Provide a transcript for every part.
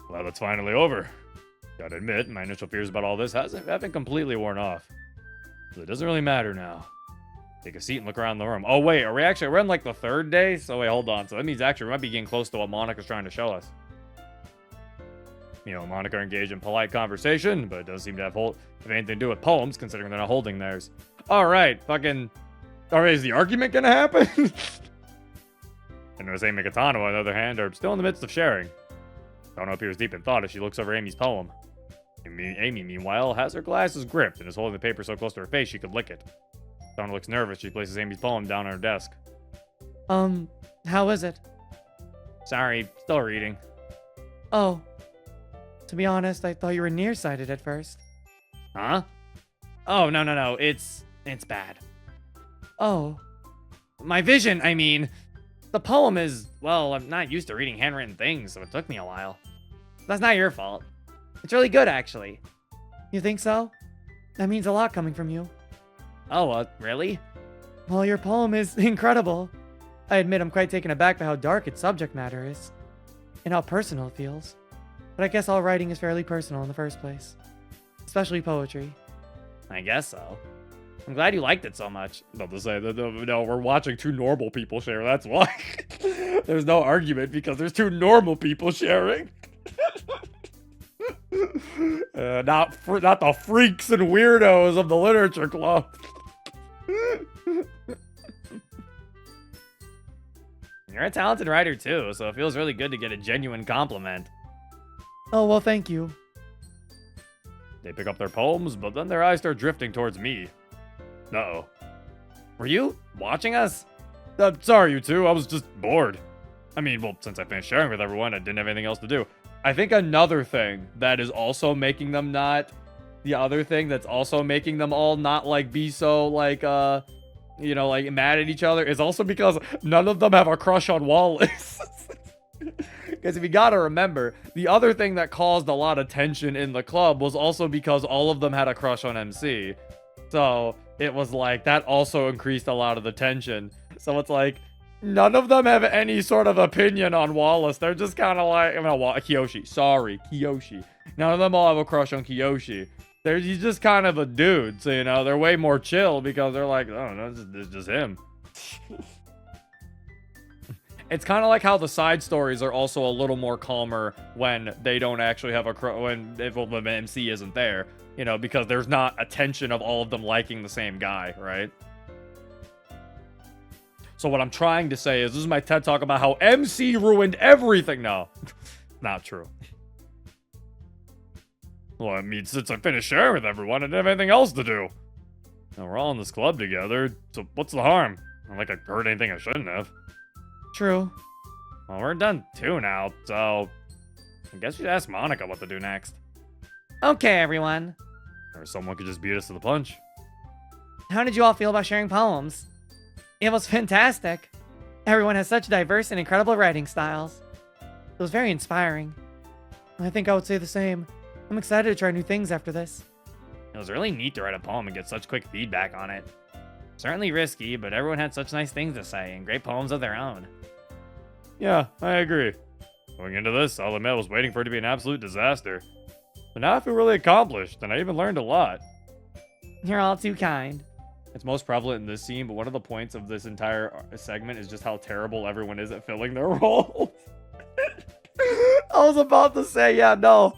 Well, that's finally over. Gotta admit, my initial fears about all this haven't completely worn off. So it doesn't really matter now. Take a seat and look around the room. Oh, wait, we're in like the third day? So wait, hold on. So that means actually we might be getting close to what Monika's trying to show us. You know, Monika engaged in polite conversation, but it doesn't seem to have anything to do with poems, considering they're not holding theirs. Alright, fucking... Alright, is the argument gonna happen? And notice Amy and Kotonoha, on the other hand, are still in the midst of sharing. Kotonoha appears deep in thought as she looks over Amy's poem. Amy, meanwhile, has her glasses gripped and is holding the paper so close to her face she could lick it. Kotonoha looks nervous. She places Amy's poem down on her desk. How is it? Sorry, still reading. Oh. To be honest, I thought you were nearsighted at first. Huh? Oh, no. It's bad. Oh. My vision, I mean. The poem is, well, I'm not used to reading handwritten things, so it took me a while. That's not your fault. It's really good, actually. You think so? That means a lot coming from you. Oh, really? Well, your poem is incredible. I admit I'm quite taken aback by how dark its subject matter is. And how personal it feels. But I guess all writing is fairly personal in the first place. Especially poetry. I guess so. I'm glad you liked it so much. No, we're watching two normal people share, that's why. There's no argument because there's two normal people sharing. Not the freaks and weirdos of the literature club. You're a talented writer too, so it feels really good to get a genuine compliment. Oh, well, thank you. They pick up their poems, but then their eyes start drifting towards me. Uh-oh. Were you watching us? Sorry, you two. I was just bored. I mean, well, since I finished sharing with everyone, I didn't have anything else to do. I think another thing that is also making them not... The other thing that's also making them all not, like, be so, like, you know, like, mad at each other is also because none of them have a crush on Wallace. Because if you gotta remember, the other thing that caused a lot of tension in the club was also because all of them had a crush on MC. So... It was like, that also increased a lot of the tension. So it's like, none of them have any sort of opinion on Wallace. They're just kind of like, Kiyoshi. Sorry, Kiyoshi. None of them all have a crush on Kiyoshi. He's just kind of a dude. So, you know, they're way more chill because they're like, oh, no, it's just him. It's kind of like how the side stories are also a little more calmer when they don't actually have a crush, when the MC isn't there. You know, because there's not a tension of all of them liking the same guy, right? So what I'm trying to say is, this is my TED Talk about how MC ruined everything. No, not true. Well, I mean, since I finished sharing with everyone, I didn't have anything else to do. Now we're all in this club together, so what's the harm? Not like I heard anything I shouldn't have. True. Well, we're done too now, so I guess you should ask Monika what to do next. Okay, everyone. Or someone could just beat us to the punch. How did you all feel about sharing poems? It was fantastic. Everyone has such diverse and incredible writing styles. It was very inspiring. I think I would say the same. I'm excited to try new things after this. It was really neat to write a poem and get such quick feedback on it. Certainly risky, but everyone had such nice things to say and great poems of their own. Yeah, I agree. Going into this, I'll admit I was waiting for it to be an absolute disaster. But now I feel really accomplished, and I even learned a lot. You're all too kind. It's most prevalent in this scene, but one of the points of this entire segment is just how terrible everyone is at filling their roles. I was about to say, yeah, no.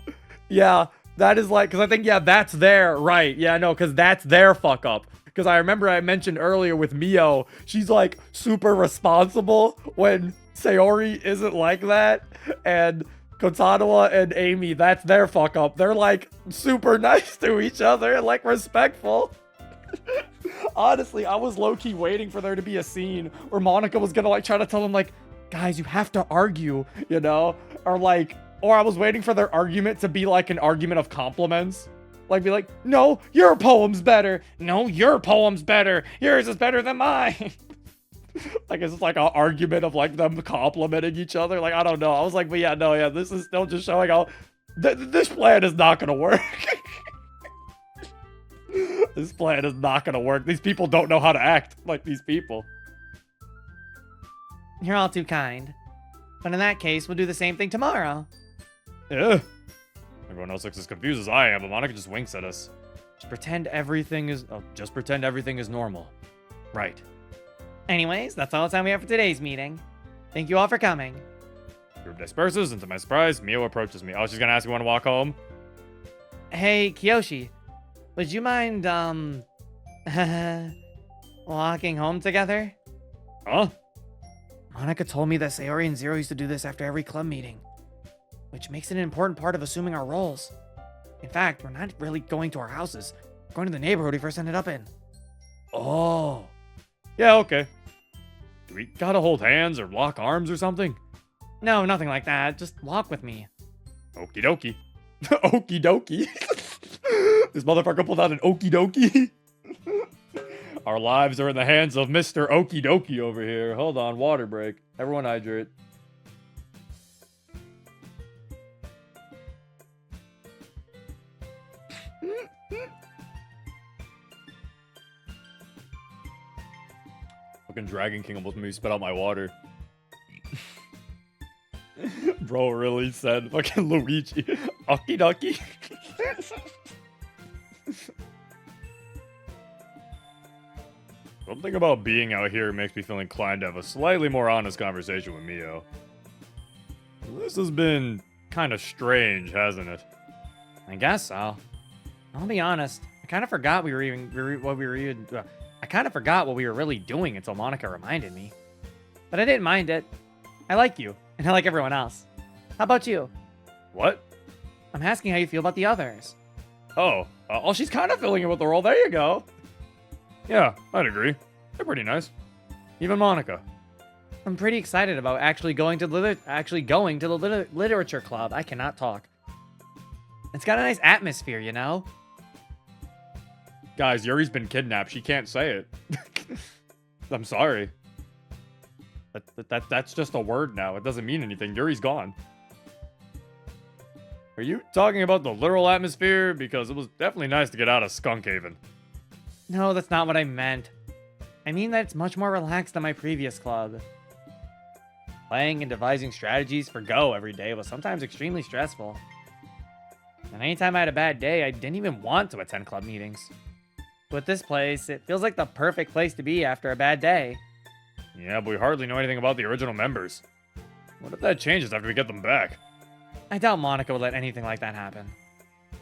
Yeah, that is like, because I think, yeah, that's their, right. Yeah, no, because that's their fuck up. Because I remember I mentioned earlier with Mio, she's like super responsible when Sayori isn't like that. And Kotonoha and Amy, that's their fuck up. They're like super nice to each other and like respectful. Honestly, I was low-key waiting for there to be a scene where Monika was gonna like try to tell them like, guys, you have to argue, you know? Or I was waiting for their argument to be like an argument of compliments. Like be like, no, your poem's better. No, your poem's better. Yours is better than mine. Like, it's just like an argument of like them complimenting each other. Like, I don't know. I was like, but yeah, no, yeah, this is still just showing how this plan is not gonna work. This plan is not gonna work. These people don't know how to act like these people. You're all too kind. But in that case, we'll do the same thing tomorrow. Ugh. Everyone else looks as confused as I am, but Monika just winks at us. Just pretend everything is normal. Right. Anyways, that's all the time we have for today's meeting. Thank you all for coming. Group disperses, and to my surprise, Mio approaches me. Oh, she's gonna ask me when to walk home? Hey, Kiyoshi, would you mind, walking home together? Huh? Monika told me that Sayori and Zero used to do this after every club meeting, which makes it an important part of assuming our roles. In fact, we're not really going to our houses. We're going to the neighborhood we first ended up in. Oh. Yeah, okay. Do we gotta hold hands or lock arms or something? No, nothing like that. Just walk with me. Okie dokie. Okie dokie. This motherfucker pulled out an okie dokie. Our lives are in the hands of Mr. Okie dokie over here. Hold on, water break. Everyone hydrate. Fucking Dragon King almost made me spit out my water. Bro really said fucking Luigi. Okie dokie. Something about being out here makes me feel inclined to have a slightly more honest conversation with Mio. This has been kind of strange, hasn't it? I guess so. I'll be honest. I kind of forgot what we were really doing until Monika reminded me. But I didn't mind it. I like you, and I like everyone else. How about you? What? I'm asking how you feel about the others. Oh, she's kind of filling in with the role. There you go. Yeah, I'd agree. They're pretty nice. Even Monika. I'm pretty excited about actually going to the literature club. I cannot talk. It's got a nice atmosphere, you know? Guys, Yuri's been kidnapped. She can't say it. I'm sorry. That's just a word now. It doesn't mean anything. Yuri's gone. Are you talking about the literal atmosphere? Because it was definitely nice to get out of Skunk Haven. No, that's not what I meant. I mean that it's much more relaxed than my previous club. Playing and devising strategies for Go every day was sometimes extremely stressful. And anytime I had a bad day, I didn't even want to attend club meetings. With this place, it feels like the perfect place to be after a bad day. Yeah, but we hardly know anything about the original members. What if that changes after we get them back? I doubt Monika would let anything like that happen.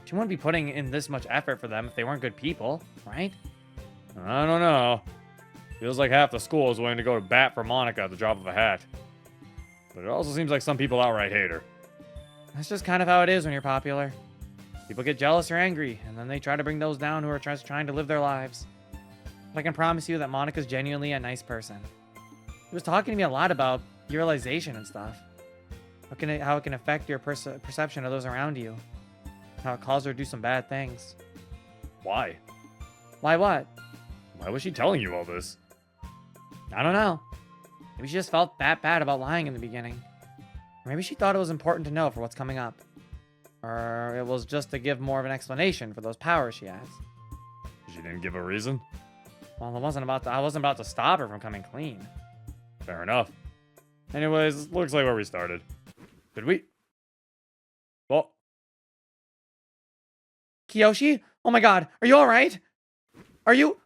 She wouldn't be putting in this much effort for them if they weren't good people, right? I don't know. Feels like half the school is willing to go to bat for Monika at the drop of a hat. But it also seems like some people outright hate her. That's just kind of how it is when you're popular. People get jealous or angry, and then they try to bring those down who are just trying to live their lives. But I can promise you that Monika's genuinely a nice person. He was talking to me a lot about realization and stuff. How it can affect your perception of those around you. How it caused her to do some bad things. Why? Why what? Why was she telling you all this? I don't know. Maybe she just felt that bad about lying in the beginning. Or maybe she thought it was important to know for what's coming up. Or it was just to give more of an explanation for those powers she has. She didn't give a reason? Well, I wasn't about to stop her from coming clean. Fair enough. Anyways, looks like where we started. Did we? Well, Kiyoshi? Oh my god, are you alright? Are you...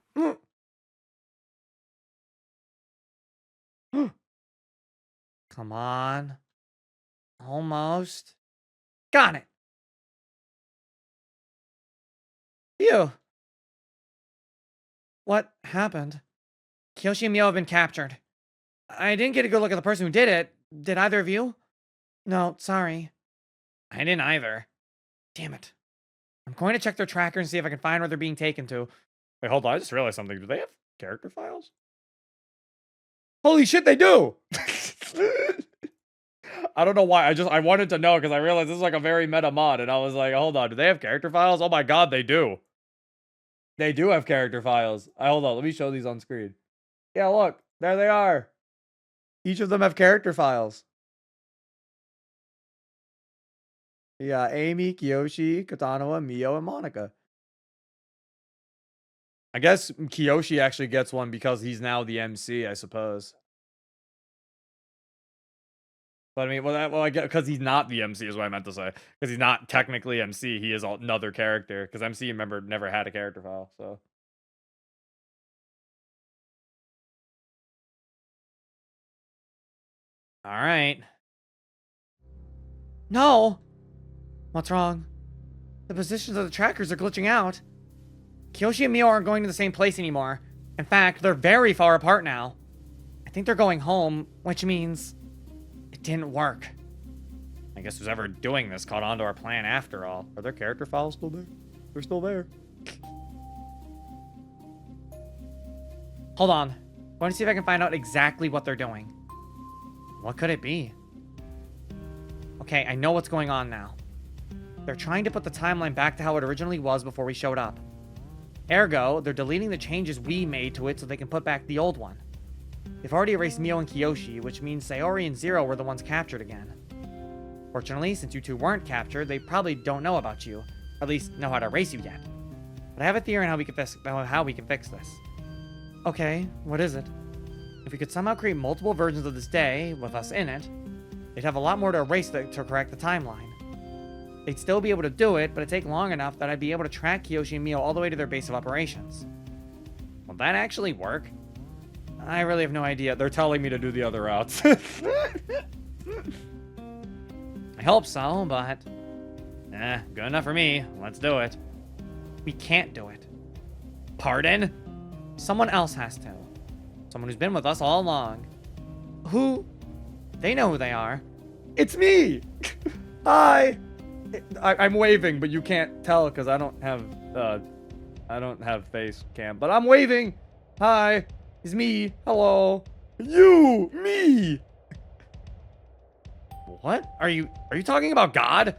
Come on. Almost. Got it. Phew. What happened? Kiyoshi and Mio have been captured. I didn't get a good look at the person who did it. Did either of you? No, sorry. I didn't either. Damn it. I'm going to check their tracker and see if I can find where they're being taken to. wait, hold on. I just realized something. Do they have character files? Holy shit, they do! I don't know why. I wanted to know because I realized this is like a very meta mod. And I was like, hold on. Do they have character files? Oh my god, they do. They do have character files. Hold on. Let me show these on screen. Yeah, look. There they are. Each of them have character files. Yeah, Amy, Kiyoshi, Kotonoha, Mio, and Monika. I guess Kiyoshi actually gets one because he's now the MC, I suppose. But I mean, well, I get because he's not the MC is what I meant to say. Because he's not technically MC, he is another character. Because MC, remember, never had a character file. So All right. No. What's wrong? The positions of the trackers are glitching out. Kyoshi and Mio aren't going to the same place anymore. In fact, they're very far apart now. I think they're going home, which means it didn't work. I guess who's ever doing this caught on to our plan after all. Are their character files still there? They're still there. Hold on. I want to see if I can find out exactly what they're doing. What could it be? Okay, I know what's going on now. They're trying to put the timeline back to how it originally was before we showed up. Ergo, they're deleting the changes we made to it so they can put back the old one. They've already erased Mio and Kiyoshi, which means Sayori and Zero were the ones captured again. Fortunately, since you two weren't captured, they probably don't know about you, or at least know how to erase you yet. But I have a theory on how we can fix this. Okay, what is it? If we could somehow create multiple versions of this day, with us in it, they'd have a lot more to erase to correct the timeline. They'd still be able to do it, but it'd take long enough that I'd be able to track Kiyoshi and Mio all the way to their base of operations. Will that actually work? I really have no idea. They're telling me to do the other routes. I hope so, but... good enough for me. Let's do it. We can't do it. Pardon? Someone else has to. Someone who's been with us all along. Who? They know who they are. It's me! Hi! I'm waving, but you can't tell because I don't have face cam. But I'm waving! Hi! It's me! Hello! You! Me! What? Are you talking about God?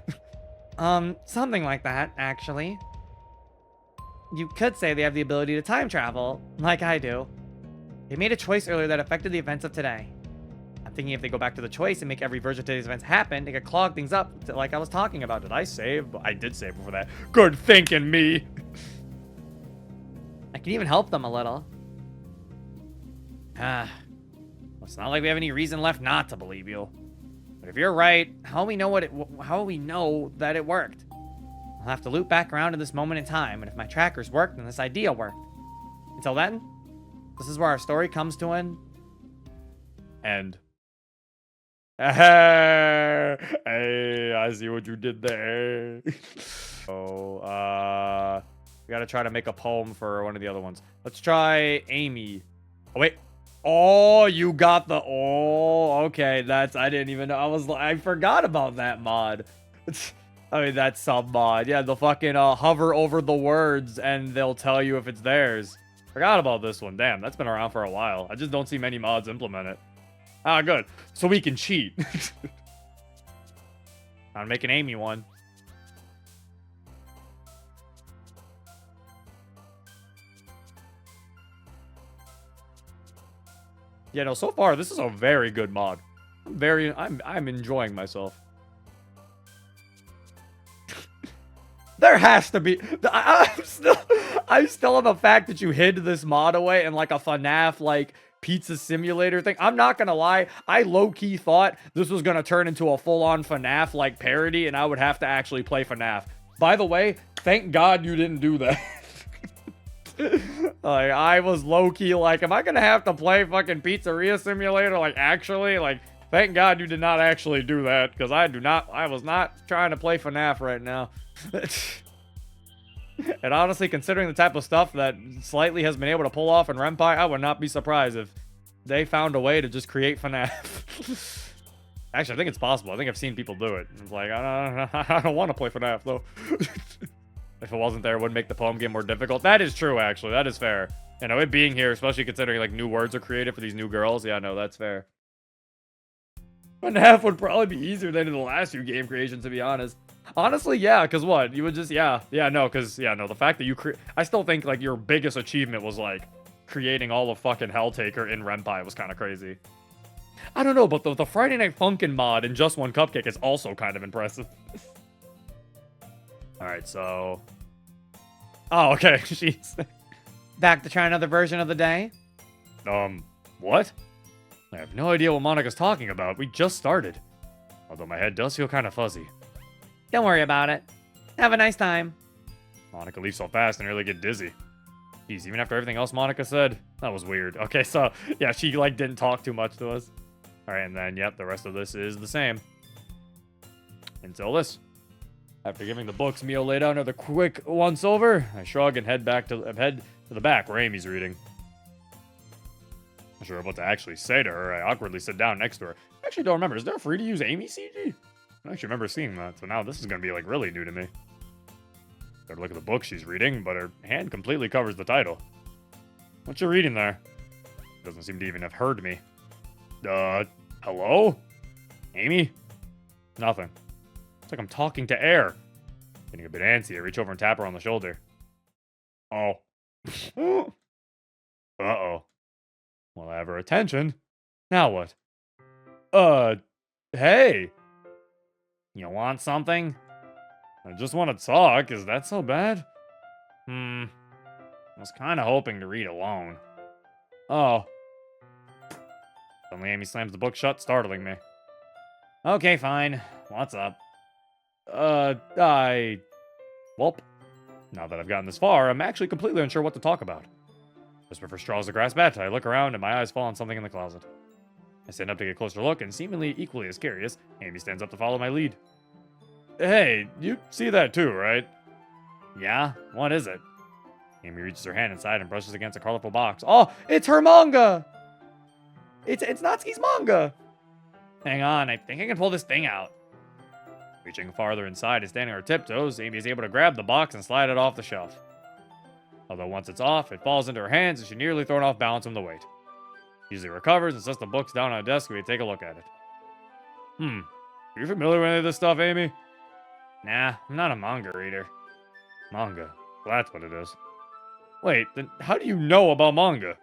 Something like that, actually. You could say they have the ability to time travel, like I do. They made a choice earlier that affected the events of today. I'm thinking if they go back to the choice and make every version of today's events happen, they could clog things up, like I was talking about. Did I save? I did save before that. Good thinking, me! I can even help them a little. Well, it's not like we have any reason left not to believe you. But if you're right, how will we know that it worked? I'll have to loop back around to this moment in time, and if my trackers worked, then this idea worked. Until then, this is where our story comes to an end. Hey, I see what you did there. We gotta try to make a poem for one of the other ones. Let's try Amy. Oh, wait. Oh, you got the... Oh, okay. I didn't even know. I forgot about that mod. I mean, that's some mod. Yeah, they'll fucking hover over the words and they'll tell you if it's theirs. Forgot about this one. Damn, that's been around for a while. I just don't see many mods implement it. Ah, good. So we can cheat. I'm making Amy one. Yeah, no, so far, this is a very good mod. I'm enjoying myself. There has to be... I'm still on the fact that you hid this mod away in like a FNAF, like, pizza simulator thing. I'm not gonna lie, I low-key thought this was gonna turn into a full-on FNAF, like, parody, and I would have to actually play FNAF. By the way, thank God you didn't do that. Like, I was low-key like, am I gonna have to play fucking Pizzeria Simulator? Like, actually? Like, thank God you did not actually do that, because I was not trying to play FNAF right now. And honestly, considering the type of stuff that Slightly has been able to pull off in Renpai, I would not be surprised if they found a way to just create FNAF. Actually, I think it's possible. I think I've seen people do it. It's like, I don't want to play FNAF, though. If it wasn't there, it would make the poem game more difficult. That is true, actually. That is fair. You know, it being here, especially considering, like, new words are created for these new girls. Yeah, no, that's fair. FNAF would probably be easier than in the last few game creations, to be honest. Honestly, yeah, because what? You would just, the fact that I still think, like, your biggest achievement was, like, creating all of fucking Helltaker in Renpai was kind of crazy. I don't know, but the Friday Night Funkin' mod in Just One Cupcake is also kind of impressive. Alright, so... Oh, okay, jeez. Back to try another version of the day? What? I have no idea what Monika's talking about. We just started. Although my head does feel kind of fuzzy. Don't worry about it. Have a nice time. Monika leaves so fast and nearly get dizzy. Jeez, even after everything else Monika said, that was weird. Okay, so, yeah, she, like, didn't talk too much to us. Alright, and then, yep, the rest of this is the same. Until this. After giving the books Mio laid out another quick once-over, I shrug and head to the back where Amy's reading. Not sure what to actually say to her. I awkwardly sit down next to her. I actually don't remember. Is there a free to use Amy CG? I don't actually remember seeing that, so now this is going to be, like, really new to me. Gotta look at the book she's reading, but her hand completely covers the title. What you reading there? Doesn't seem to even have heard me. Hello? Amy? Nothing. It's like I'm talking to air. Getting a bit antsy, I reach over and tap her on the shoulder. Oh. Uh-oh. Well, I have her attention. Now what? Hey! You want something? I just want to talk. Is that so bad? I was kind of hoping to read alone. Oh. Suddenly Amy slams the book shut, startling me. Okay, fine. What's up? Welp. Now that I've gotten this far, I'm actually completely unsure what to talk about. Just before straws to grasp at, I look around and my eyes fall on something in the closet. I stand up to get a closer look, and seemingly equally as curious, Amy stands up to follow my lead. Hey, you see that too, right? Yeah? What is it? Amy reaches her hand inside and brushes against a colorful box. Oh, it's her manga! It's Natsuki's manga! Hang on, I think I can pull this thing out. Reaching farther inside and standing on her tiptoes, Amy is able to grab the box and slide it off the shelf. Although once it's off, it falls into her hands and she's nearly thrown off balance from the weight. She easily recovers and sets the books down on a desk and we take a look at it. Are you familiar with any of this stuff, Amy? Nah, I'm not a manga reader. Manga? Well, that's what it is. Wait, then how do you know about manga?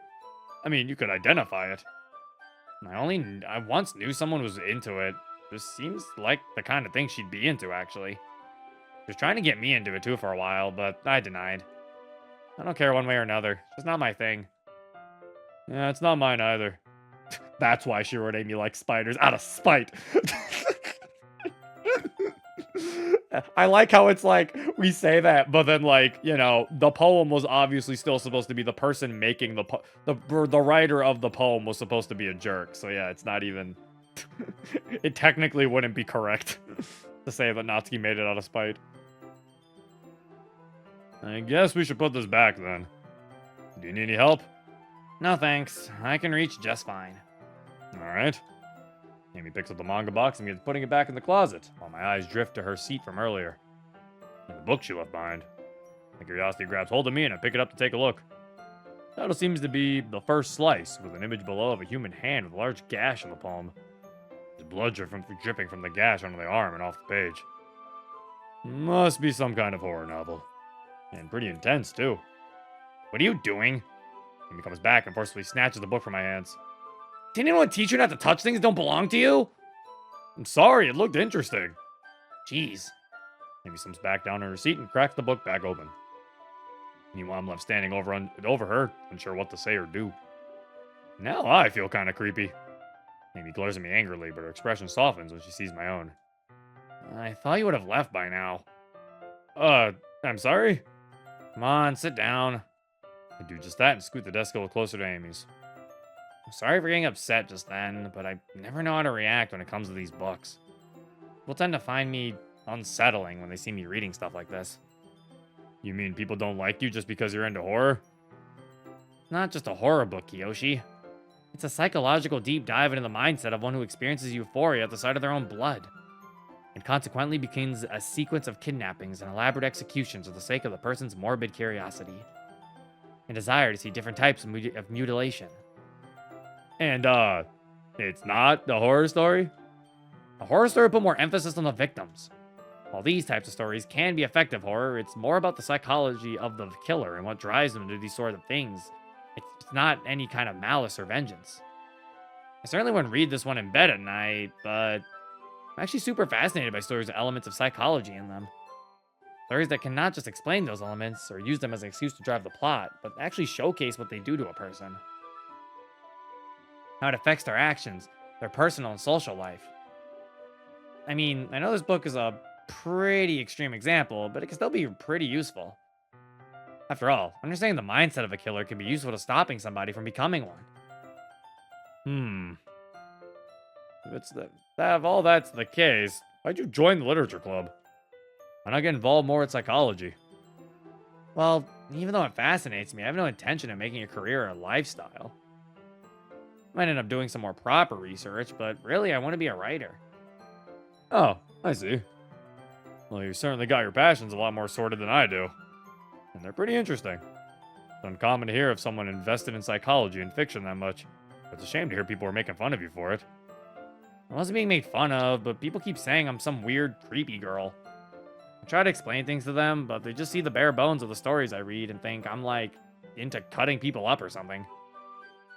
I mean, you could identify it. I once knew someone was into it. This seems like the kind of thing she'd be into, actually. She was trying to get me into it, too, for a while, but I denied. I don't care one way or another. It's just not my thing. Yeah, it's not mine either. That's why she wrote Amy like spiders, out of spite. I like how it's like, we say that, but then, like, you know, the poem was obviously still supposed to be the person making the writer of the poem was supposed to be a jerk. So yeah, it's not even, it technically wouldn't be correct to say that Natsuki made it out of spite. I guess we should put this back then. Do you need any help? No thanks, I can reach just fine. Alright. Amy picks up the manga box and begins putting it back in the closet, while my eyes drift to her seat from earlier. And the book she left behind. My curiosity grabs hold of me and I pick it up to take a look. The title seems to be The First Slice, with an image below of a human hand with a large gash in the palm. There's blood dripping from the gash onto the arm and off the page. Must be some kind of horror novel. And pretty intense, too. What are you doing? Amy comes back and forcefully snatches the book from my hands. Didn't anyone teach you not to touch things that don't belong to you? I'm sorry, it looked interesting. Jeez. Amy slips back down in her seat and cracks the book back open. Meanwhile, I'm left standing over her, unsure what to say or do. Now I feel kind of creepy. Amy glares at me angrily, but her expression softens when she sees my own. I thought you would have left by now. I'm sorry? Come on, sit down. I do just that and scoot the desk a little closer to Amy's. I'm sorry for getting upset just then, but I never know how to react when it comes to these books. People tend to find me unsettling when they see me reading stuff like this. You mean people don't like you just because you're into horror? Not just a horror book, Kiyoshi. It's a psychological deep dive into the mindset of one who experiences euphoria at the sight of their own blood. It consequently begins a sequence of kidnappings and elaborate executions for the sake of the person's morbid curiosity and desire to see different types of mutilation. And, it's not a horror story? A horror story put more emphasis on the victims. While these types of stories can be effective horror, it's more about the psychology of the killer and what drives them to do these sort of things. It's not any kind of malice or vengeance. I certainly wouldn't read this one in bed at night, but I'm actually super fascinated by stories with elements of psychology in them. Stories that can not just explain those elements or use them as an excuse to drive the plot, but actually showcase what they do to a person. How it affects their actions, their personal and social life. I mean, I know this book is a pretty extreme example, but it can still be pretty useful. After all, understanding the mindset of a killer can be useful to stopping somebody from becoming one. If it's if all that's the case, why'd you join the literature club? Why not get involved more with psychology? Well, even though it fascinates me, I have no intention of making a career or a lifestyle. Might end up doing some more proper research, but really I want to be a writer. Oh, I see. Well, you certainly got your passions a lot more sorted than I do. And they're pretty interesting. It's uncommon to hear of someone invested in psychology and fiction that much. It's a shame to hear people are making fun of you for it. I wasn't being made fun of, but people keep saying I'm some weird, creepy girl. I try to explain things to them, but they just see the bare bones of the stories I read and think I'm, like, into cutting people up or something.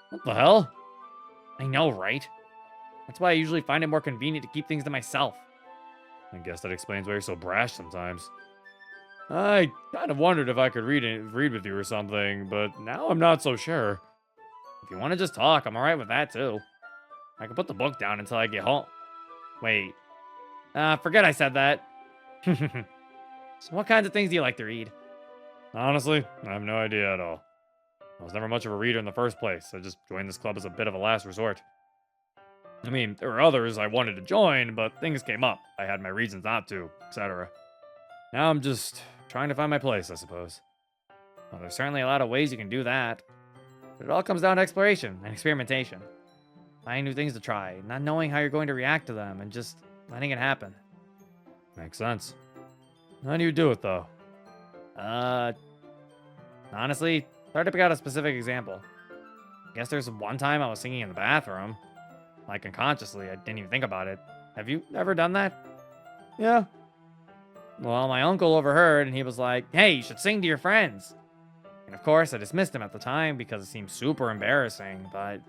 What the hell? I know, right? That's why I usually find it more convenient to keep things to myself. I guess that explains why you're so brash sometimes. I kind of wondered if I could read with you or something, but now I'm not so sure. If you want to just talk, I'm alright with that, too. I can put the book down until I get home. Wait. Forget I said that. So what kinds of things do you like to read? Honestly, I have no idea at all. I was never much of a reader in the first place. I just joined this club as a bit of a last resort. I mean, there were others I wanted to join, but things came up. I had my reasons not to, etc. Now I'm just trying to find my place, I suppose. Well, there's certainly a lot of ways you can do that. But it all comes down to exploration and experimentation. Finding new things to try, not knowing how you're going to react to them, and just letting it happen. Makes sense. How do you do it, though? Honestly, it's hard to pick out a specific example. I guess there's one time I was singing in the bathroom. Like, unconsciously, I didn't even think about it. Have you ever done that? Yeah. Well, my uncle overheard, and he was like, hey, you should sing to your friends. And of course, I dismissed him at the time because it seemed super embarrassing, but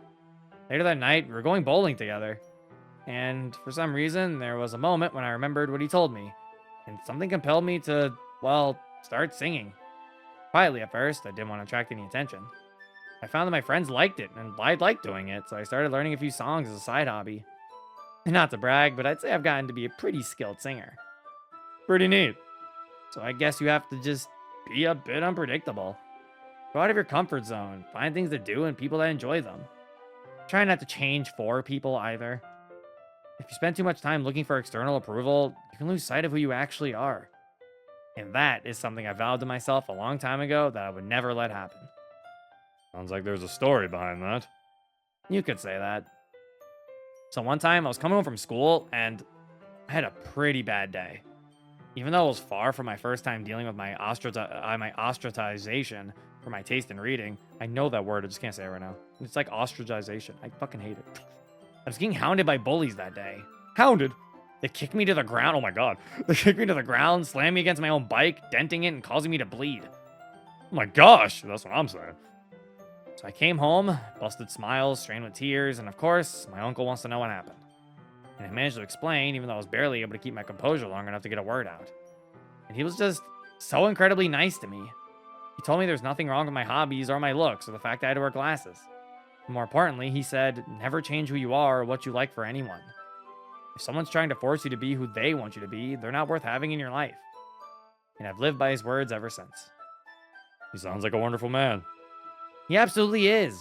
later that night, we were going bowling together. And for some reason, there was a moment when I remembered what he told me. And something compelled me to, well, start singing. Quietly at first, I didn't want to attract any attention. I found that my friends liked it, and I liked doing it, so I started learning a few songs as a side hobby. And not to brag, but I'd say I've gotten to be a pretty skilled singer. Pretty neat. So I guess you have to just be a bit unpredictable. Go out of your comfort zone, find things to do and people that enjoy them. Try not to change for people either. If you spend too much time looking for external approval, you can lose sight of who you actually are. And that is something I vowed to myself a long time ago that I would never let happen. Sounds like there's a story behind that. You could say that. So one time I was coming home from school and I had a pretty bad day. Even though it was far from my first time dealing with my ostracization for my taste in reading. I know that word, I just can't say it right now. It's like ostracization. I fucking hate it. I was getting hounded by bullies that day. Hounded? They kicked me to the ground. Oh my god. They kicked me to the ground, slammed me against my own bike, denting it and causing me to bleed. Oh my gosh, that's what I'm saying. So I came home, busted smiles, strained with tears, and of course, my uncle wants to know what happened. And I managed to explain, even though I was barely able to keep my composure long enough to get a word out. And he was just so incredibly nice to me. He told me there's nothing wrong with my hobbies or my looks or the fact that I had to wear glasses. And more importantly, he said, never change who you are or what you like for anyone. If someone's trying to force you to be who they want you to be, they're not worth having in your life. And I've lived by his words ever since. He sounds like a wonderful man. He absolutely is.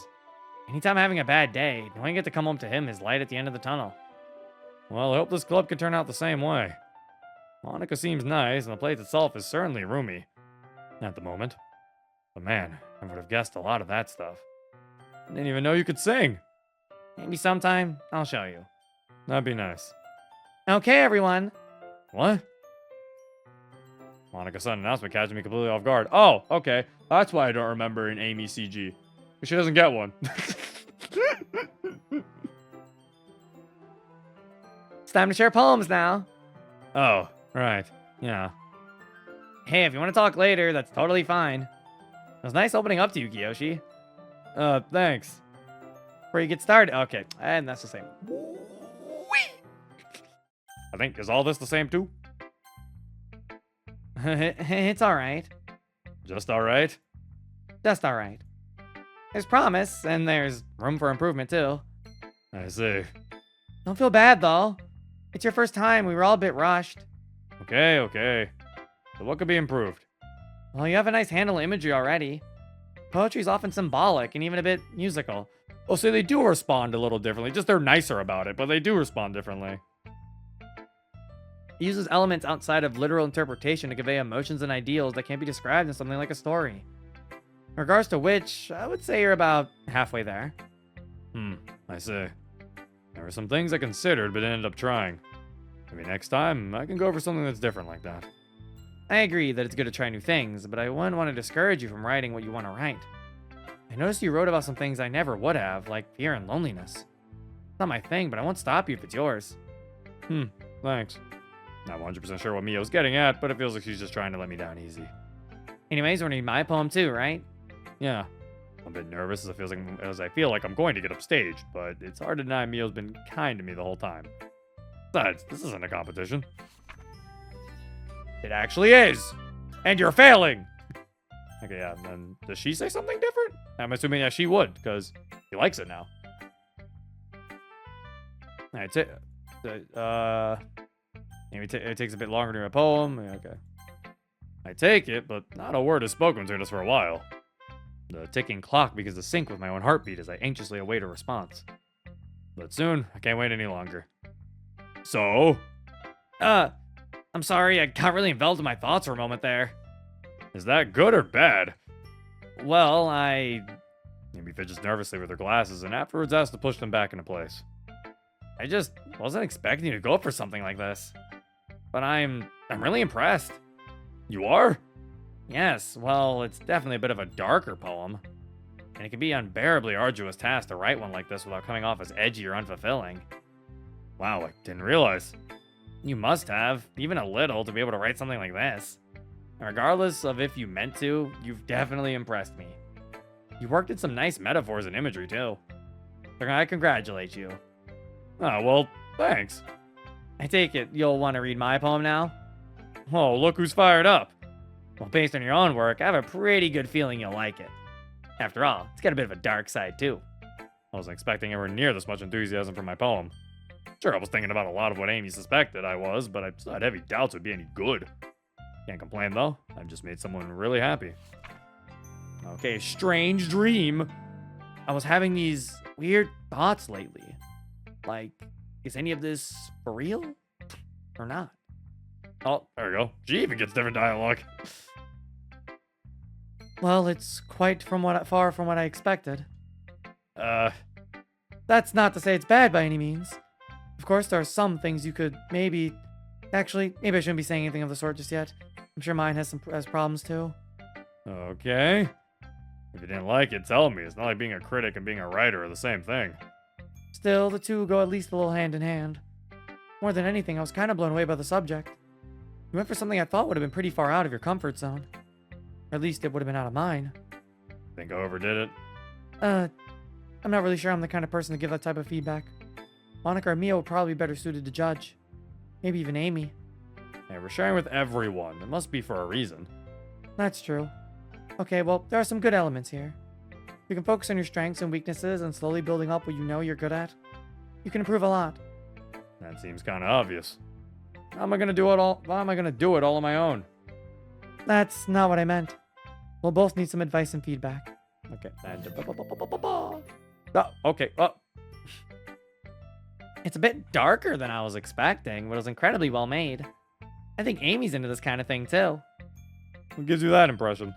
Anytime I'm having a bad day, knowing I get to come home to him is light at the end of the tunnel. Well, I hope this club can turn out the same way. Monika seems nice, and the place itself is certainly roomy. At the moment. But man, I would have guessed a lot of that stuff. I didn't even know you could sing. Maybe sometime I'll show you. That'd be nice. Okay, everyone. What? Monika's sudden announcement catches me completely off guard. Oh, okay. That's why I don't remember an Amy CG. She doesn't get one. It's time to share poems now. Oh, right. Yeah. Hey, if you want to talk later, that's totally fine. It was nice opening up to you, Kiyoshi. Thanks. Before you get started. Okay, and that's the same. I think, is all this the same too? It's alright. Just alright? Just alright. There's promise, and there's room for improvement, too. I see. Don't feel bad, though. It's your first time. We were all a bit rushed. Okay, okay. So what could be improved? Well, you have a nice handle of imagery already. Poetry's often symbolic and even a bit musical. Oh, so they do respond a little differently. Just they're nicer about it, but they do respond differently. It uses elements outside of literal interpretation to convey emotions and ideals that can't be described in something like a story. In regards to which, I would say you're about halfway there. I see. There were some things I considered, but ended up trying. Maybe next time, I can go for something that's different like that. I agree that it's good to try new things, but I wouldn't want to discourage you from writing what you want to write. I noticed you wrote about some things I never would have, like fear and loneliness. It's not my thing, but I won't stop you if it's yours. Thanks. Not 100% sure what Mio's getting at, but it feels like she's just trying to let me down easy. Anyways, we're reading my poem too, right? Yeah. I'm a bit nervous as I feel like I'm going to get upstaged, but it's hard to deny Mio's been kind to me the whole time. Besides, this isn't a competition. It actually is! And you're failing! Okay, yeah, and does she say something different? I'm assuming that she would, because she likes it now. Alright, maybe it takes a bit longer to read a poem. Yeah, okay. I take it, but not a word is spoken between us for a while. The ticking clock begins to sync with my own heartbeat as I anxiously await a response. But soon, I can't wait any longer. So? I'm sorry, I got really enveloped in my thoughts for a moment there. Is that good or bad? Well, Amy fidgets nervously with her glasses and afterwards asks to push them back into place. I just wasn't expecting you to go for something like this. But I'm really impressed. You are? Yes, well, it's definitely a bit of a darker poem. And it can be an unbearably arduous task to write one like this without coming off as edgy or unfulfilling. Wow, I didn't realize. You must have, even a little, to be able to write something like this. And regardless of if you meant to, you've definitely impressed me. You worked in some nice metaphors and imagery, too. So I congratulate you. Ah, well, thanks. I take it you'll want to read my poem now? Oh, look who's fired up. Well, based on your own work, I have a pretty good feeling you'll like it. After all, it's got a bit of a dark side, too. I wasn't expecting anywhere near this much enthusiasm for my poem. Sure, I was thinking about a lot of what Amy suspected I was, but I still had heavy doubts it would be any good. Can't complain, though. I've just made someone really happy. Okay, strange dream. I was having these weird thoughts lately. Like, is any of this for real? Or not? Oh, there we go. She even gets different dialogue. Well, it's quite far from what I expected. Uh, That's not to say it's bad by any means. Of course, there are some things you could maybe... Actually, maybe I shouldn't be saying anything of the sort just yet. I'm sure mine has problems too. Okay. If you didn't like it, tell me. It's not like being a critic and being a writer are the same thing. Still, the two go at least a little hand in hand. More than anything, I was kind of blown away by the subject. You went for something I thought would have been pretty far out of your comfort zone. Or at least it would have been out of mine. Think I overdid it? I'm not really sure I'm the kind of person to give that type of feedback. Monika or Mia would probably be better suited to judge. Maybe even Amy. Hey, we're sharing with everyone. It must be for a reason. That's true. Okay, well, there are some good elements here. You can focus on your strengths and weaknesses and slowly building up what you know you're good at. You can improve a lot. That seems kind of obvious. How am I gonna do it all on my own? That's not what I meant. We'll both need some advice and feedback. Okay. Oh, okay. Oh. It's a bit darker than I was expecting, but it was incredibly well made. I think Amy's into this kind of thing too. What gives you that impression?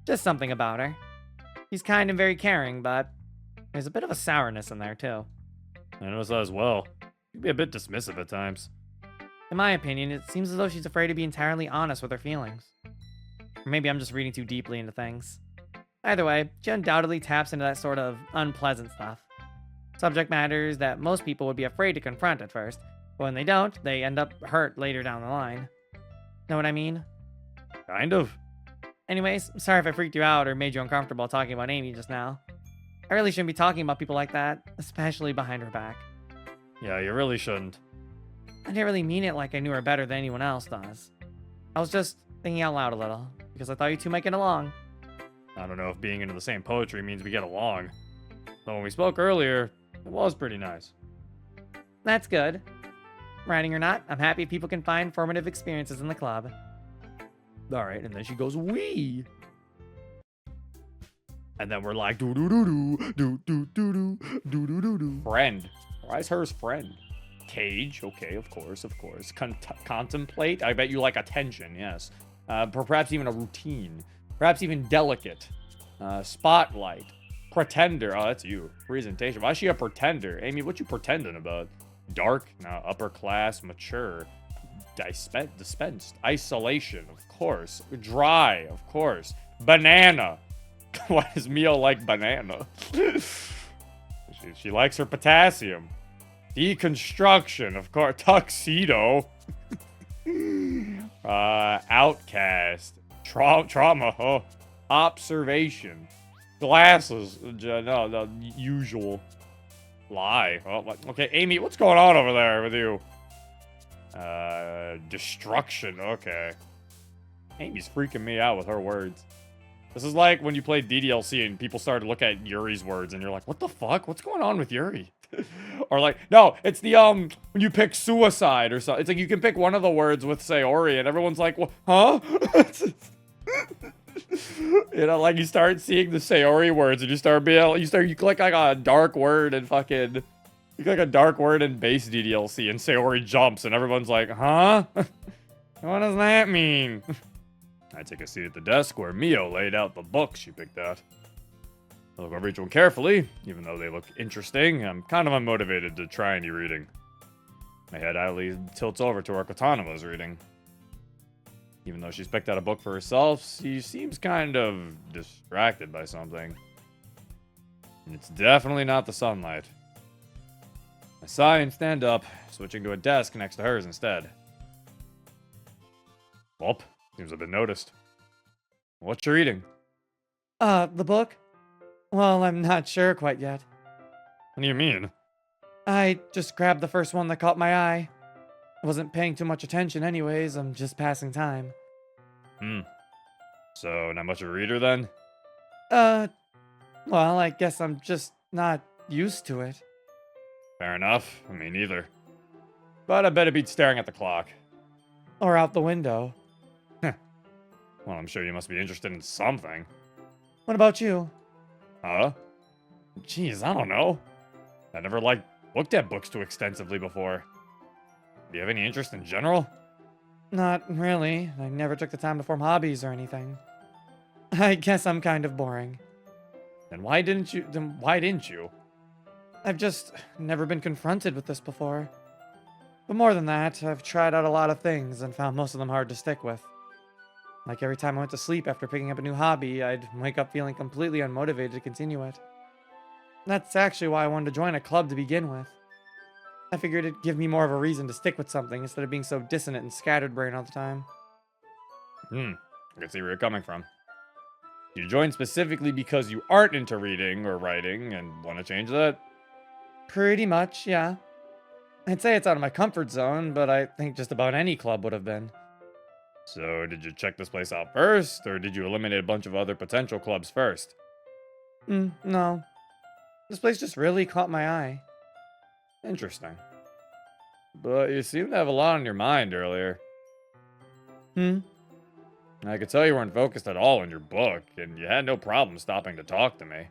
Just something about her. She's kind and very caring, but there's a bit of a sourness in there too. I noticed that as well. She can be a bit dismissive at times. In my opinion, it seems as though she's afraid to be entirely honest with her feelings. Or maybe I'm just reading too deeply into things. Either way, she undoubtedly taps into that sort of unpleasant stuff. Subject matters that most people would be afraid to confront at first, but when they don't, they end up hurt later down the line. Know what I mean? Kind of. Anyways, I'm sorry if I freaked you out or made you uncomfortable talking about Amy just now. I really shouldn't be talking about people like that, especially behind her back. Yeah, you really shouldn't. I didn't really mean it like I knew her better than anyone else does. I was just thinking out loud a little, because I thought you two might get along. I don't know if being into the same poetry means we get along. But when we spoke earlier, it was pretty nice. That's good. Writing or not, I'm happy people can find formative experiences in the club. All right, and then she goes, "Wee." And then we're like, do do do do do do do do do do do. Friend. Why is hers friend? Cage. Okay, of course, of course. Contemplate. I bet you like attention. Yes. Perhaps even a routine. Perhaps even delicate. Spotlight. Pretender. Oh, that's you. Presentation. Why is she a pretender? Amy, what you pretending about? Dark. No. Upper class. Mature. Dispensed. Isolation. Of course. Dry. Of course. Banana. Why does Mio like banana? she likes her potassium. Deconstruction, of course. Tuxedo. Outcast. Trauma. Oh. Observation. Glasses. No, usual. Lie. Oh, okay, Amy, what's going on over there with you? Destruction. Okay. Amy's freaking me out with her words. This is like when you played DDLC and people started to look at Yuri's words and you're like, what the fuck? What's going on with Yuri? Or like, no, it's the, when you pick suicide or something. It's like you can pick one of the words with Sayori and everyone's like, what, huh? You know, like you start seeing the Sayori words and you click like a dark word and fucking, you click a dark word in base DDLC and Sayori jumps and everyone's like, huh? What does that mean? I take a seat at the desk where Mio laid out the books she picked out. I look over each one carefully, even though they look interesting. I'm kind of unmotivated to try any reading. My head idly tilts over to where Kotonoha's reading. Even though she's picked out a book for herself, she seems kind of distracted by something. And it's definitely not the sunlight. I sigh and stand up, switching to a desk next to hers instead. Well, seems I've been noticed. What you reading? The book? Well, I'm not sure quite yet. What do you mean? I just grabbed the first one that caught my eye. I wasn't paying too much attention anyways, I'm just passing time. So, not much of a reader then? Well, I guess I'm just not used to it. Fair enough. Me neither. But I bet it beat staring at the clock. Or out the window. Well, I'm sure you must be interested in something. What about you? Huh? Jeez, I don't know. I never, looked at books too extensively before. Do you have any interest in general? Not really. I never took the time to form hobbies or anything. I guess I'm kind of boring. Then why didn't you? I've just never been confronted with this before. But more than that, I've tried out a lot of things and found most of them hard to stick with. Like every time I went to sleep after picking up a new hobby, I'd wake up feeling completely unmotivated to continue it. That's actually why I wanted to join a club to begin with. I figured it'd give me more of a reason to stick with something instead of being so dissonant and scatterbrained all the time. I can see where you're coming from. You joined specifically because you aren't into reading or writing and want to change that? Pretty much, yeah. I'd say it's out of my comfort zone, but I think just about any club would have been. So, did you check this place out first, or did you eliminate a bunch of other potential clubs first? No. This place just really caught my eye. Interesting. But you seem to have a lot on your mind earlier. I could tell you weren't focused at all on your book, and you had no problem stopping to talk to me.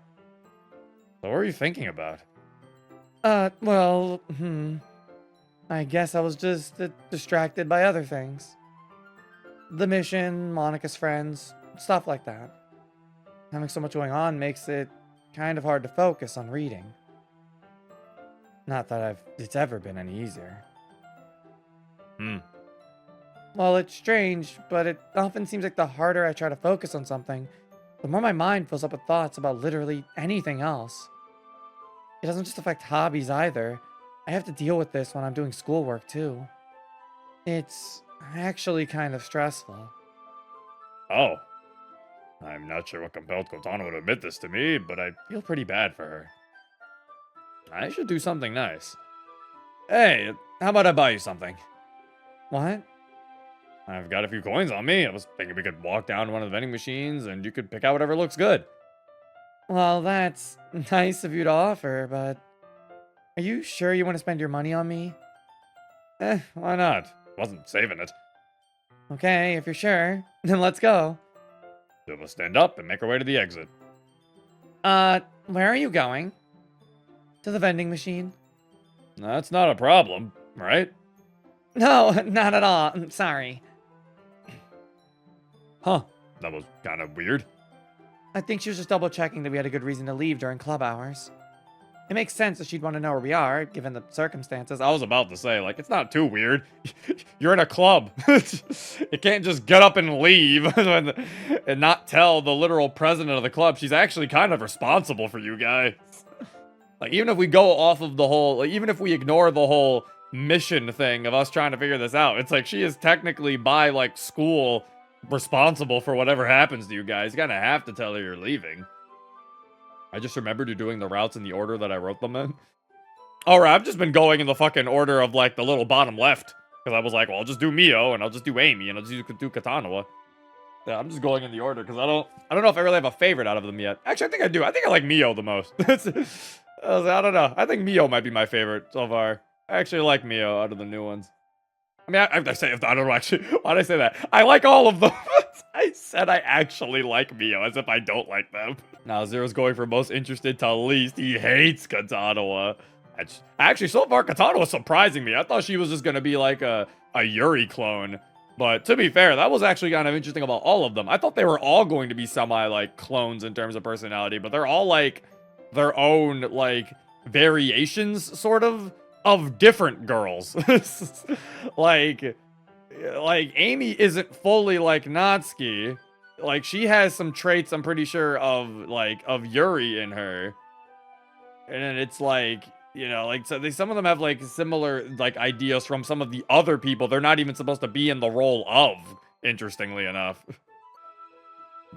So what were you thinking about? Well, I guess I was just distracted by other things. The mission, Monika's friends, stuff like that. Having so much going on makes it kind of hard to focus on reading. Not that it's ever been any easier. Well, it's strange, but it often seems like the harder I try to focus on something, the more my mind fills up with thoughts about literally anything else. It doesn't just affect hobbies either. I have to deal with this when I'm doing schoolwork too. It's actually kind of stressful. Oh. I'm not sure what compelled Kotonoha to admit this to me, but I feel pretty bad for her. I should do something nice. Hey, how about I buy you something? What? I've got a few coins on me. I was thinking we could walk down to one of the vending machines and you could pick out whatever looks good. Well, that's nice of you to offer, but are you sure you want to spend your money on me? Why not? Wasn't saving it. Okay, if you're sure, then let's go. So we'll stand up and make our way to the exit. Where are you going? To the vending machine. That's not a problem, right? No, not at all. I'm sorry. Huh. That was kind of weird. I think she was just double checking that we had a good reason to leave during club hours. It makes sense that she'd want to know where we are, given the circumstances. I was about to say, like, it's not too weird. You're in a club. You can't just get up and leave and not tell the literal president of the club. She's actually kind of responsible for you guys. Like, even if we go off of the whole, like, even if we ignore the whole mission thing of us trying to figure this out, it's like she is technically by, like, school responsible for whatever happens to you guys. You kind of have to tell her you're leaving. I just remembered you doing the routes in the order that I wrote them in. Alright, I've just been going in the fucking order of, like, the little bottom left. Because I was like, well, I'll just do Mio, and I'll just do Amy, and I'll just do Kotonoha. Yeah, I'm just going in the order, because I don't know if I really have a favorite out of them yet. Actually, I think I do. I think I like Mio the most. I don't know. I think Mio might be my favorite so far. I actually like Mio out of the new ones. I mean, I say, I don't know, actually. Why did I say that? I like all of them. I said I actually like Mio, as if I don't like them. Now, Zero's going from most interested to least. He hates Kotonoha. Actually, so far, Kotonoha's surprising me. I thought she was just going to be like a Yuri clone. But to be fair, that was actually kind of interesting about all of them. I thought they were all going to be semi, like, clones in terms of personality. But they're all, like, their own, like, variations, sort of different girls. like Amy isn't fully like Natsuki. Like, she has some traits, I'm pretty sure, of Yuri in her. And then it's like, you know, like, so some of them have like similar like ideas from some of the other people they're not even supposed to be in the role of, interestingly enough.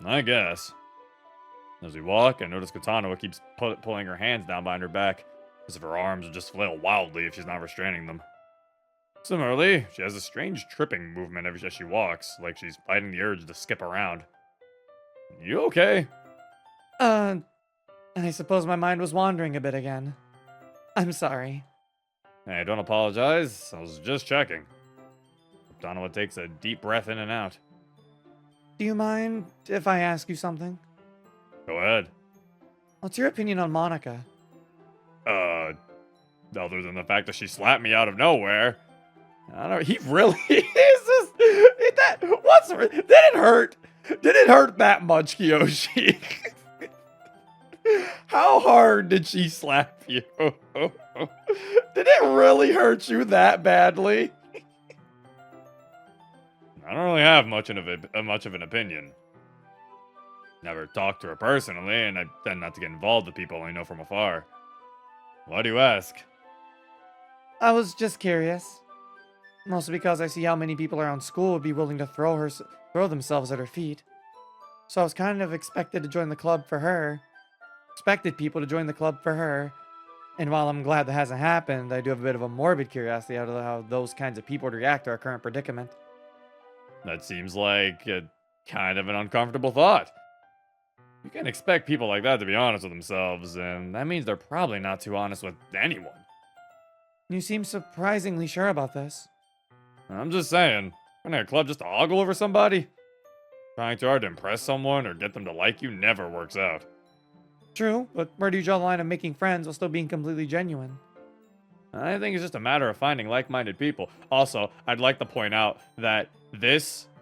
I guess. As we walk, I notice Kotonoha keeps pulling her hands down behind her back, as if her arms would just flail wildly if she's not restraining them. Similarly, she has a strange tripping movement as she walks, like she's fighting the urge to skip around. You okay? I suppose my mind was wandering a bit again. I'm sorry. Hey, don't apologize. I was just checking. Kotonoha takes a deep breath in and out. Do you mind if I ask you something? Go ahead. What's your opinion on Monika? Other than the fact that she slapped me out of nowhere. I don't know, he really is just, did it hurt? Did it hurt that much, Kiyoshi? How hard did she slap you? Did it really hurt you that badly? I don't really have much of an opinion. Never talked to her personally, and I tend not to get involved with people I know from afar. Why do you ask? I was just curious. Mostly because I see how many people around school would be willing to throw themselves at her feet. So I was kind of expected to join the club for her. Expected people to join the club for her. And while I'm glad that hasn't happened, I do have a bit of a morbid curiosity out of how those kinds of people would react to our current predicament. That seems like a kind of an uncomfortable thought. You can't expect people like that to be honest with themselves, and that means they're probably not too honest with anyone. You seem surprisingly sure about this. I'm just saying, running a club just to ogle over somebody? Trying too hard to impress someone or get them to like you never works out. True, but where do you draw the line of making friends while still being completely genuine? I think it's just a matter of finding like-minded people. Also, I'd like to point out that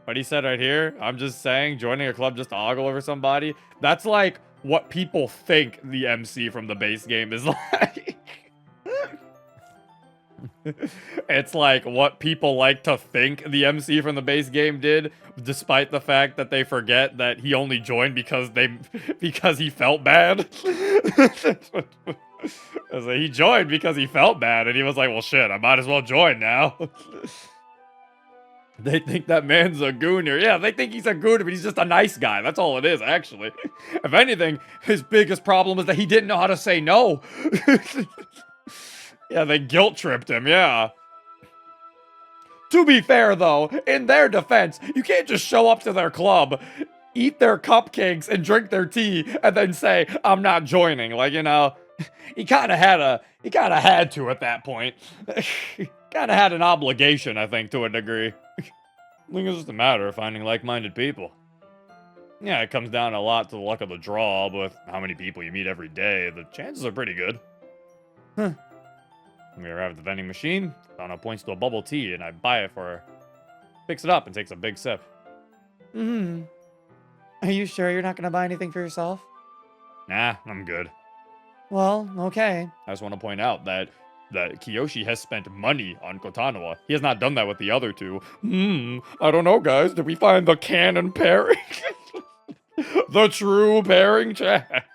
what he said right here, I'm just saying, joining a club just to ogle over somebody, that's like what people think the MC from the base game is like. It's like what people like to think the MC from the base game did, despite the fact that they forget that he only joined because he felt bad. He joined because he felt bad, and he was like, well, shit, I might as well join now. They think that man's a gooner. Yeah, they think he's a gooner, but he's just a nice guy. That's all it is, actually. If anything, his biggest problem is that he didn't know how to say no. Yeah, they guilt-tripped him, yeah. To be fair, though, in their defense, you can't just show up to their club, eat their cupcakes, and drink their tea, and then say, I'm not joining. Like, you know, he kind of had to at that point. kind of had an obligation, I think, to a degree. I think it's just a matter of finding like-minded people. Yeah, it comes down a lot to the luck of the draw, but with how many people you meet every day, the chances are pretty good. Huh. We arrive at the vending machine, Donna points to a bubble tea, and I buy it for her. Picks it up and takes a big sip. Hmm. Are you sure you're not going to buy anything for yourself? Nah, I'm good. Well, okay. I just want to point out that Kiyoshi has spent money on Kotonoha. He has not done that with the other two. I don't know, guys. Did we find the canon pairing? The true pairing chat.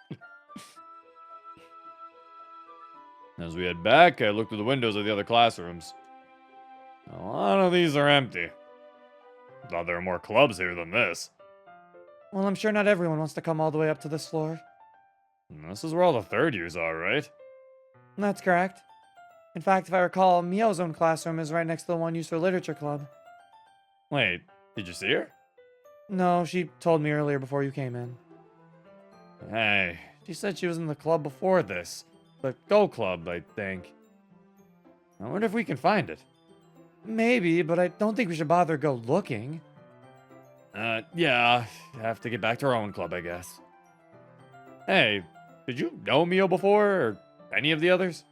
As we head back, I look through the windows of the other classrooms. A lot of these are empty. Thought there were more clubs here than this. Well, I'm sure not everyone wants to come all the way up to this floor. And this is where all the third years are, right? That's correct. In fact, if I recall, Mio's own classroom is right next to the one used for Literature Club. Wait, did you see her? No, she told me earlier before you came in. Hey, she said she was in the club before this. The Go Club, I think. I wonder if we can find it. Maybe, but I don't think we should bother go looking. Yeah, have to get back to our own club, I guess. Hey, did you know Mio before, or any of the others?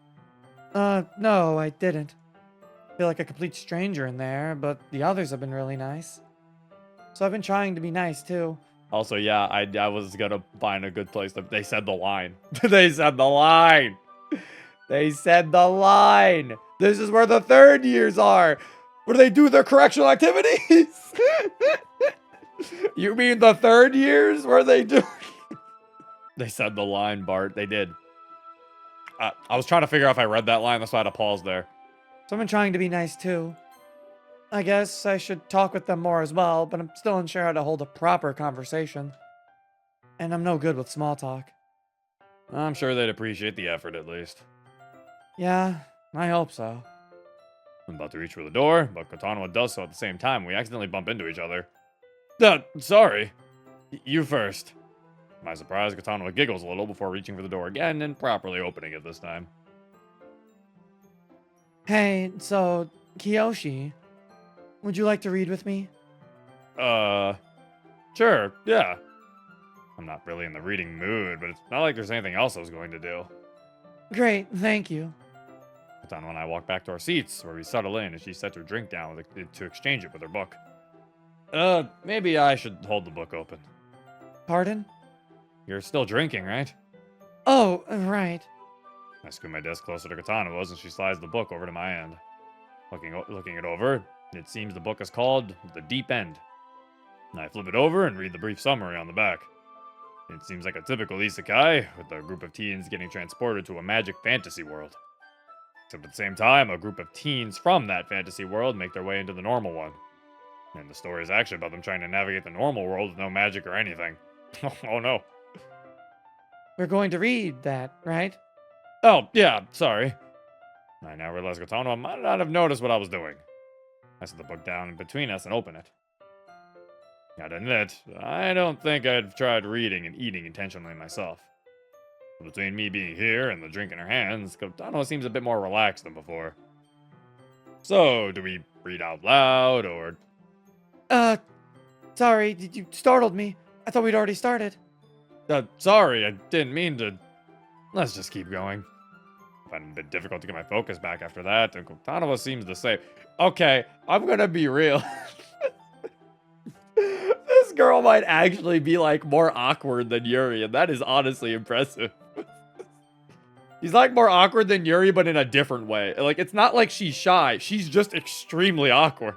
No, I didn't. Feel like a complete stranger in there, but the others have been really nice. So I've been trying to be nice, too. Also, yeah, I was gonna find a good place. They said the line. They said the line. They said the line. This is where the third years are. Where they do their correctional activities. You mean the third years where they do? They said the line, Bart. They did. I was trying to figure out if I read that line. That's why I had to pause there. So I've been trying to be nice, too. I guess I should talk with them more as well, but I'm still unsure how to hold a proper conversation. And I'm no good with small talk. I'm sure they'd appreciate the effort, at least. Yeah, I hope so. I'm about to reach for the door, but Kotonoha does so at the same time. We accidentally bump into each other. Sorry. You first. To my surprise, Kotonoha giggles a little before reaching for the door again and properly opening it this time. Hey, so, Kiyoshi, would you like to read with me? Sure, yeah. I'm not really in the reading mood, but it's not like there's anything else I was going to do. Great, thank you. Kotonoha and I walk back to our seats, where we settle in, and she sets her drink down to exchange it with her book. Maybe I should hold the book open. Pardon? You're still drinking, right? Oh, right. I scoot my desk closer to Kotonoha's, and she slides the book over to my end. Looking it over, it seems the book is called The Deep End. And I flip it over and read the brief summary on the back. It seems like a typical isekai, with a group of teens getting transported to a magic fantasy world. Except at the same time, a group of teens from that fantasy world make their way into the normal one. And the story is actually about them trying to navigate the normal world with no magic or anything. Oh no. We're going to read that, right? Oh, yeah, sorry. I now realize Kotonoha might not have noticed what I was doing. I set the book down in between us and open it. Gotta admit, I don't think I've tried reading and eating intentionally myself. Between me being here and the drink in her hands, Kotonoha seems a bit more relaxed than before. So, do we read out loud, or... Sorry, you startled me. I thought we'd already started. Sorry, I didn't mean to... Let's just keep going. I find it a bit difficult to get my focus back after that, and Kotonoha seems to say, okay, I'm gonna be real. This girl might actually be, like, more awkward than Yuri, and that is honestly impressive. She's, like, more awkward than Yuri, but in a different way. Like, it's not like she's shy. She's just extremely awkward.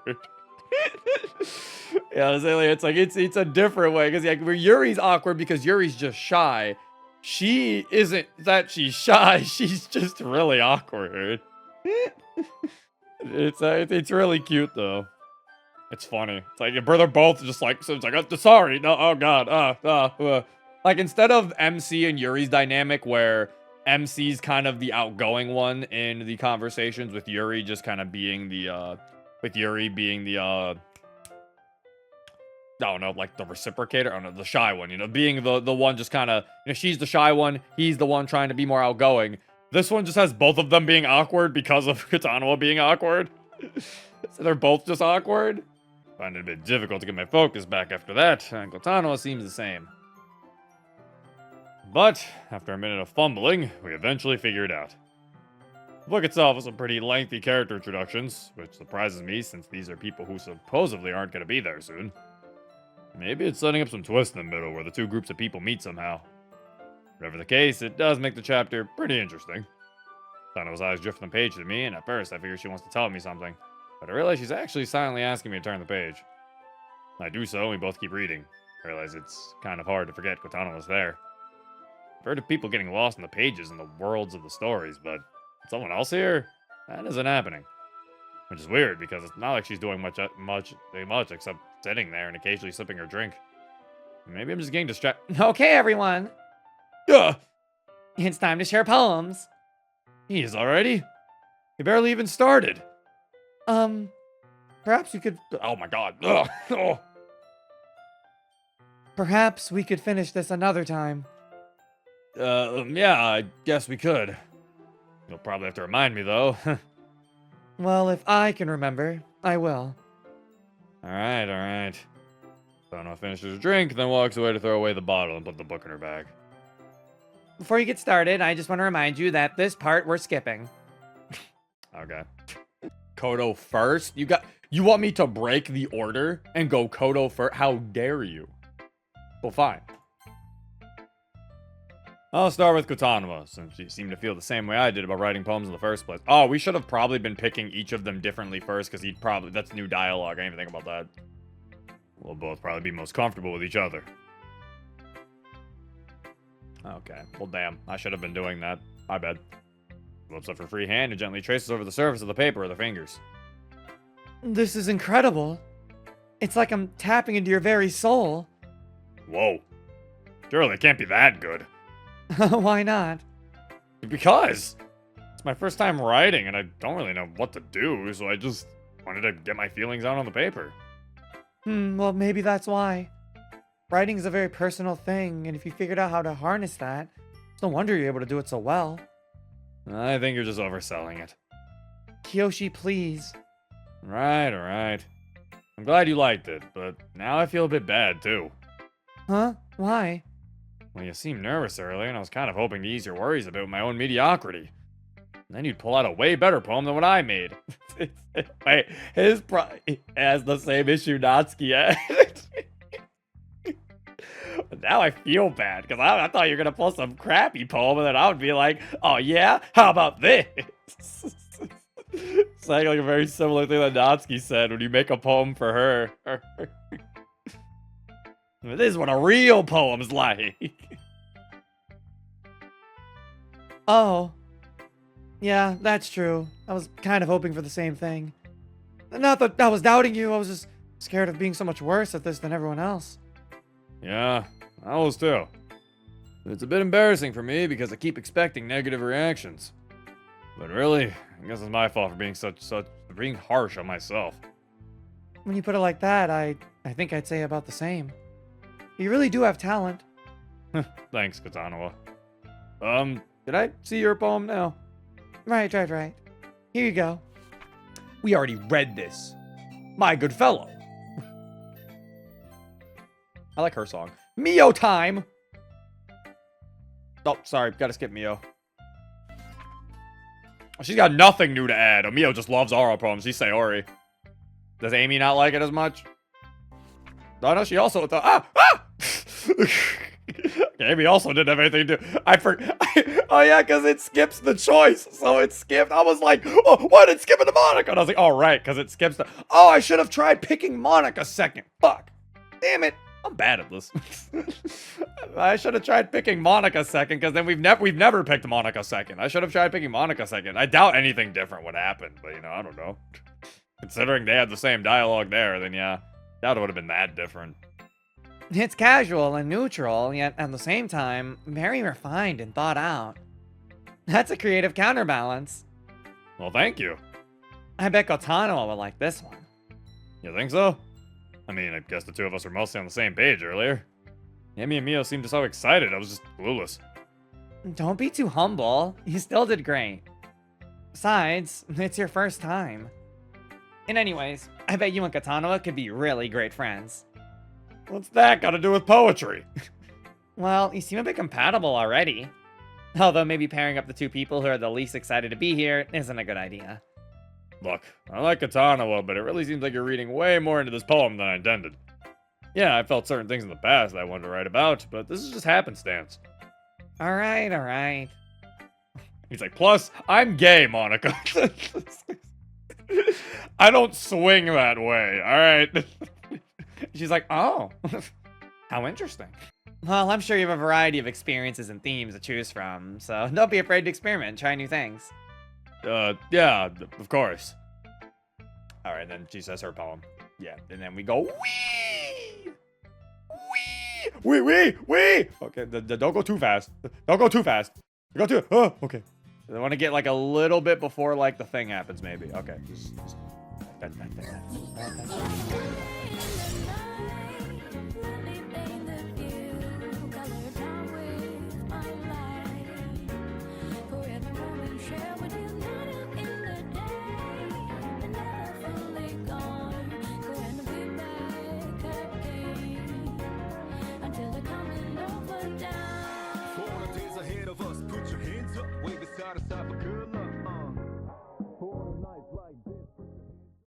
Yeah, it's like, it's a different way. Because, like, where Yuri's awkward because Yuri's just shy. She isn't that she's shy. She's just really awkward. It's really cute, though. It's funny. It's like, they're both just like, so it's like, sorry, no, oh god, like, instead of MC and Yuri's dynamic, where MC's kind of the outgoing one in the conversations, with Yuri just kind of being the, I don't know, like, the reciprocator, I don't know, the shy one, you know, being the one just kind of, you know, she's the shy one, he's the one trying to be more outgoing. This one just has both of them being awkward because of Kotonoha being awkward. So they're both just awkward? Find it a bit difficult to get my focus back after that, and Kotonoha seems the same. But, after a minute of fumbling, we eventually figure it out. The book itself has some pretty lengthy character introductions, which surprises me since these are people who supposedly aren't going to be there soon. Maybe it's setting up some twist in the middle where the two groups of people meet somehow. Whatever the case, it does make the chapter pretty interesting. Kotonoha's eyes drift from the page to me, and at first I figure she wants to tell me something, but I realize she's actually silently asking me to turn the page. I do so, and we both keep reading. I realize it's kind of hard to forget Kotonoha's there. I've heard of people getting lost in the pages and the worlds of the stories, but someone else here? That isn't happening. Which is weird, because it's not like she's doing much except sitting there and occasionally sipping her drink. Maybe I'm just getting distracted. Okay, everyone. It's time to share poems. He's already? He barely even started. Perhaps we could... Oh my god. Ugh. Oh. Perhaps we could finish this another time. Yeah, I guess we could. You'll probably have to remind me, though. Well, if I can remember, I will. Alright. Kotonoha finishes her drink, then walks away to throw away the bottle and put the book in her bag. Before you get started, I just want to remind you that this part we're skipping. Okay. Koto first? You want me to break the order and go Koto first? How dare you? Well, fine. I'll start with Kotonoha, since she seemed to feel the same way I did about writing poems in the first place. Oh, we should have probably been picking each of them differently first, because that's new dialogue. I didn't even think about that. We'll both probably be most comfortable with each other. Okay, well damn, I should have been doing that. My bad. Lifts up her free hand and gently traces over the surface of the paper with her fingers. This is incredible. It's like I'm tapping into your very soul. Whoa. Surely it can't be that good. Why not? Because it's my first time writing and I don't really know what to do, so I just wanted to get my feelings out on the paper. Well, maybe that's why. Writing is a very personal thing, and if you figured out how to harness that, it's no wonder you're able to do it so well. I think you're just overselling it. Kyoshi, please. Right. I'm glad you liked it, but now I feel a bit bad, too. Huh? Why? Well, you seemed nervous earlier, and I was kind of hoping to ease your worries about my own mediocrity. And then you'd pull out a way better poem than what I made. Wait, he has the same issue Natsuki had. But now I feel bad, because I thought you were going to pull some crappy poem, and then I would be like, oh yeah? How about this? Saying like a very similar thing that Natsuki said when you make a poem for her. This is what a real poem's like. Oh. Yeah, that's true. I was kind of hoping for the same thing. Not that I was doubting you, I was just scared of being so much worse at this than everyone else. Yeah, I was too. It's a bit embarrassing for me because I keep expecting negative reactions. But really, I guess it's my fault for being harsh on myself. When you put it like that, I think I'd say about the same. You really do have talent. Thanks, Kotonoha. Did I see your poem now? Right. Here you go. We already read this. My good fellow. I like her song. Mio time! Oh, sorry. Gotta skip Mio. She's got nothing new to add. Oh, Mio just loves Aro poems. She's Sayori. Does Amy not like it as much? Oh, no, she also... Amy also didn't have anything to do. Oh, yeah, because it skips the choice. So it skipped. I was like, oh, why did it skip into Monika? And I was like, oh, right, because it skips the... Oh, I should have tried picking Monika second. Fuck. Damn it. I'm bad at this. I should have tried picking Monika second, because then we've never picked Monika second. I should have tried picking Monika second. I doubt anything different would happen, but, you know, I don't know. Considering they had the same dialogue there, then yeah, doubt it would have been that different. It's casual and neutral, yet at the same time, very refined and thought out. That's a creative counterbalance. Well, thank you. I bet Kotonoha would like this one. You think so? I mean, I guess the two of us were mostly on the same page earlier. Amy and Mio seemed so excited, I was just clueless. Don't be too humble. You still did great. Besides, it's your first time. And anyways, I bet you and Kotonoha could be really great friends. What's that got to do with poetry? Well, you seem a bit compatible already. Although maybe pairing up the two people who are the least excited to be here isn't a good idea. Look, I like Kotonoha, but it really seems like you're reading way more into this poem than I intended. Yeah, I felt certain things in the past that I wanted to write about, but this is just happenstance. Alright. He's like, plus, I'm gay, Monika. I don't swing that way, alright? She's like, oh, how interesting. Well, I'm sure you have a variety of experiences and themes to choose from, so don't be afraid to experiment, try new things. Yeah, of course. Alright, then she says her poem. Yeah, and then we go, wee! Wee! Wee! Okay, don't go too fast. Don't go too fast. Oh, okay. I want to get like a little bit before like the thing happens, maybe. Okay. For the days ahead of us, put your hands up, wave it side to side for good luck.